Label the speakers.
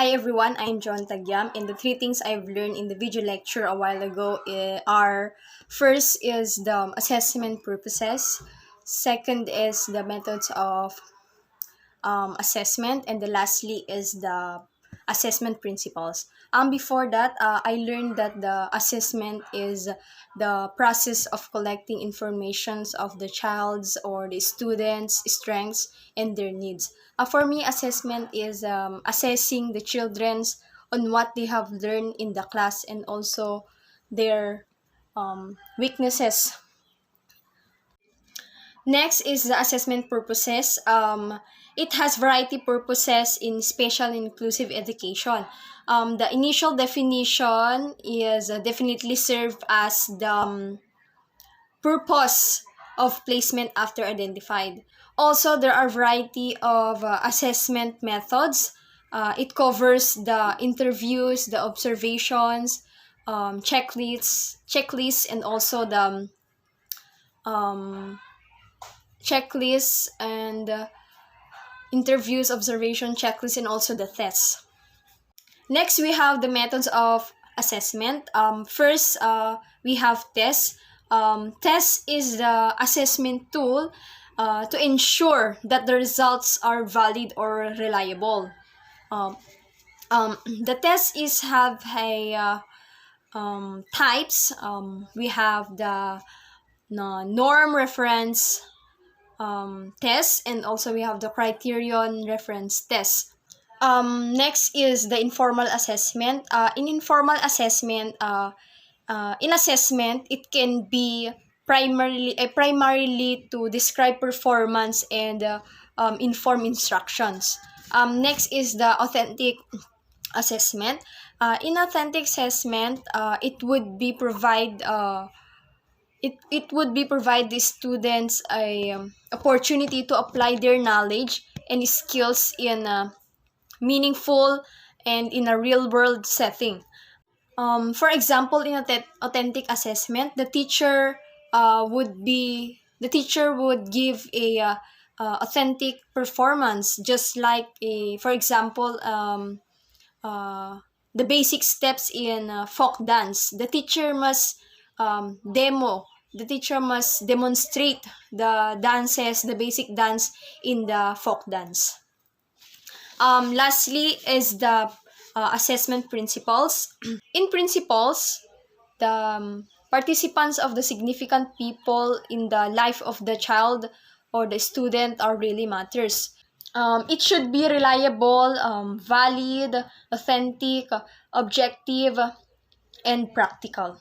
Speaker 1: Hi everyone, I'm John Tagyam, and the three things I've learned in the video lecture a while ago are: first is the assessment purposes, second is the methods of assessment, and the lastly is the assessment principles. Before that, I learned that the assessment is the process of collecting informations of the child's or the student's strengths and their needs. For me, assessment is assessing the children's on what they have learned in the class and also their weaknesses. Next is the assessment purposes. It has variety purposes in special and inclusive education. The initial definition is definitely serve as the purpose of placement after identified. Also, there are variety of assessment methods. It covers the interviews, the observations, checklists, and also the um, checklists and interviews, observation, checklists, and also the tests. Next, we have the methods of assessment. First, we have tests. Test is the assessment tool to ensure that the results are valid or reliable. Um, the test is have a types. We have the norm reference test, and also we have the criterion reference test. Next is the informal assessment. In informal assessment, in assessment, it can be primarily to describe performance and inform instructions. Next is the authentic assessment. In authentic assessment, it would be provide the students a opportunity to apply their knowledge and skills in a meaningful and in a real world setting. For example, in authentic assessment, the teacher would give a authentic performance, just like a, for example, uh, the basic steps in folk dance. The teacher must demonstrate the dances, the basic dance in the folk dance. Lastly is the assessment principles. In principles, the participants of the significant people in the life of the child or the student are really matters. It should be reliable, valid, authentic, objective, and practical.